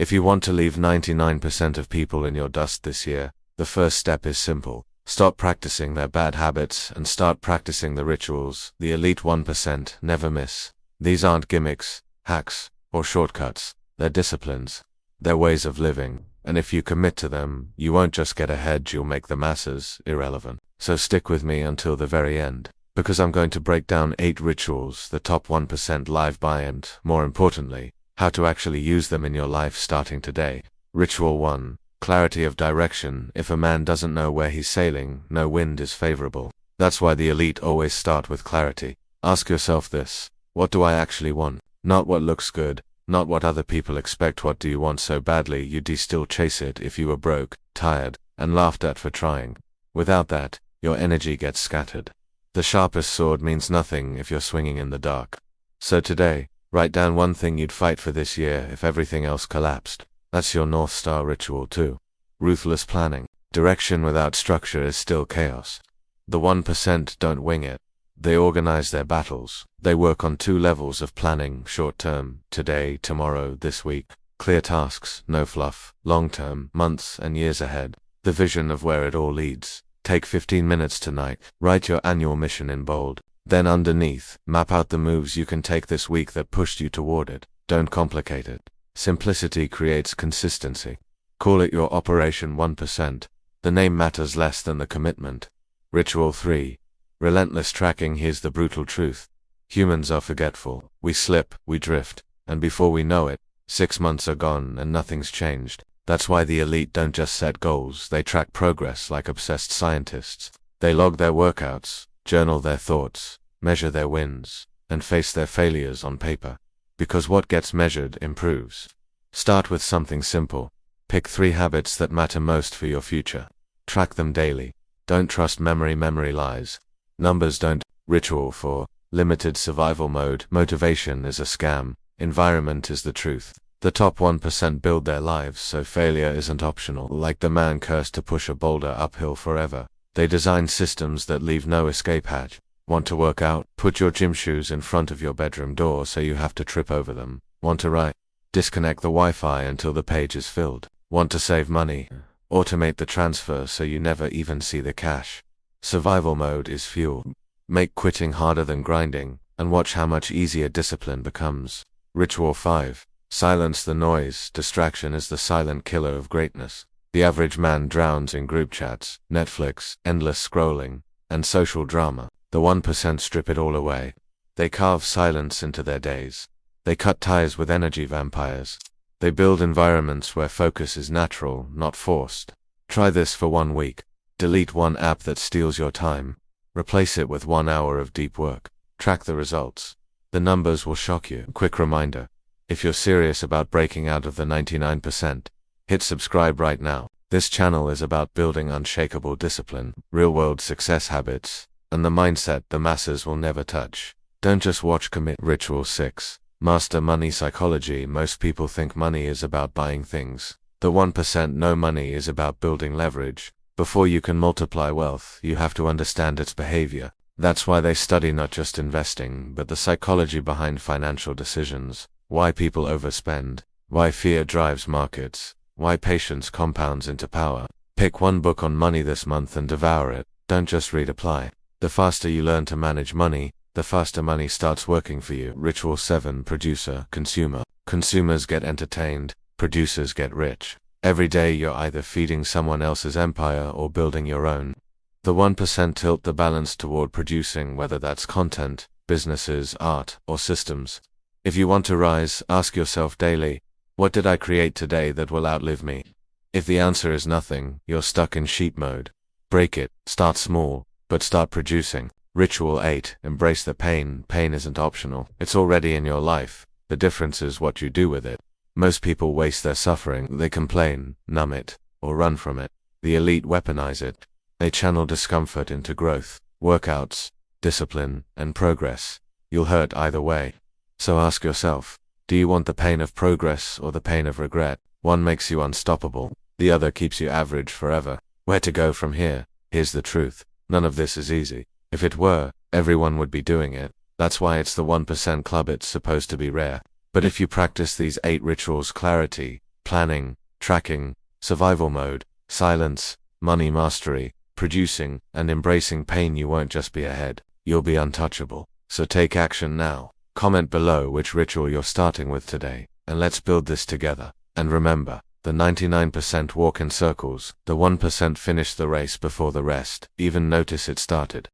If you want to leave 99% of people in your dust this year, the first step is simple. Stop practicing their bad habits and start practicing the rituals the elite 1% never miss. These aren't gimmicks, hacks, or shortcuts. They're disciplines. They're ways of living. And if you commit to them, you won't just get ahead, you'll make the masses irrelevant. So stick with me until the very end, because I'm going to break down 8 rituals the top 1% live by, and, more importantly, how to actually use them in your life starting today. Ritual 1. Clarity of direction. If a man doesn't know where he's sailing, no wind is favorable. That's why the elite always start with clarity. Ask yourself this: what do I actually want? Not what looks good, not what other people expect. What do you want so badly you'd still chase it if you were broke, tired, and laughed at for trying? Without that, your energy gets scattered. The sharpest sword means nothing if you're swinging in the dark. So today, write down one thing you'd fight for this year if everything else collapsed. That's your North Star ritual 2. Ruthless planning. Direction without structure is still chaos. The 1% don't wing it. They organize their battles. They work on 2 levels of planning: short-term, today, tomorrow, this week. Clear tasks, no fluff. Long-term, months and years ahead. The vision of where it all leads. Take 15 minutes tonight. Write your annual mission in bold. Then underneath, map out the moves you can take this week that pushed you toward it. Don't complicate it. Simplicity creates consistency. Call it your Operation 1%. The name matters less than the commitment. Ritual 3. Relentless tracking. Here's the brutal truth. Humans are forgetful. We slip, we drift, and before we know it, 6 months are gone and nothing's changed. That's why the elite don't just set goals, they track progress like obsessed scientists. They log their workouts, journal their thoughts, measure their wins, and face their failures on paper. Because what gets measured improves. Start with something simple. Pick 3 habits that matter most for your future. Track them daily. Don't trust memory lies. Numbers don't. Ritual 4. Limited survival mode. Motivation is a scam. Environment is the truth. The top 1% build their lives so failure isn't optional. Like the man cursed to push a boulder uphill forever. They design systems that leave no escape hatch. Want to work out? Put your gym shoes in front of your bedroom door so you have to trip over them. Want to write? Disconnect the Wi-Fi until the page is filled. Want to save money? Automate the transfer so you never even see the cash. Survival mode is fuel. Make quitting harder than grinding, and watch how much easier discipline becomes. Ritual 5. Silence the noise. Distraction is the silent killer of greatness. The average man drowns in group chats, Netflix, endless scrolling, and social drama. The 1% strip it all away. They carve silence into their days. They cut ties with energy vampires. They build environments where focus is natural, not forced. Try this for 1 week. Delete one app that steals your time. Replace it with 1 hour of deep work. Track the results. The numbers will shock you. Quick reminder: if you're serious about breaking out of the 99%, hit subscribe right now. This channel is about building unshakable discipline, real-world success habits, and the mindset the masses will never touch. Don't just watch, commit. Ritual 6. Master money psychology. Most people think money is about buying things. The 1% know money is about building leverage. Before you can multiply wealth, you have to understand its behavior. That's why they study not just investing, but the psychology behind financial decisions. Why people overspend. Why fear drives markets. Why patience compounds into power. Pick one book on money this month and devour it. Don't just read, apply. The faster you learn to manage money, the faster money starts working for you. Ritual 7. Producer, consumer. Consumers get entertained, producers get rich. Every day you're either feeding someone else's empire or building your own. The 1% tilt the balance toward producing, whether that's content, businesses, art, or systems. If you want to rise, ask yourself daily, what did I create today that will outlive me? If the answer is nothing, you're stuck in sheep mode. Break it. Start small, but start producing. Ritual 8. Embrace the pain. Pain isn't optional. It's already in your life. The difference is what you do with it. Most people waste their suffering. They complain, numb it, or run from it. The elite weaponize it. They channel discomfort into growth, workouts, discipline, and progress. You'll hurt either way. So ask yourself, do you want the pain of progress or the pain of regret? One makes you unstoppable. The other keeps you average forever. Where to go from here? Here's the truth. None of this is easy. If it were, everyone would be doing it. That's why it's the 1% club. It's supposed to be rare. But if you practice these 8 rituals: clarity, planning, tracking, survival mode, silence, money mastery, producing, and embracing pain, you won't just be ahead, you'll be untouchable. So take action now. Comment below which ritual you're starting with today, and let's build this together. And remember, the 99% walk in circles, the 1% finish the race before the rest even notice it started.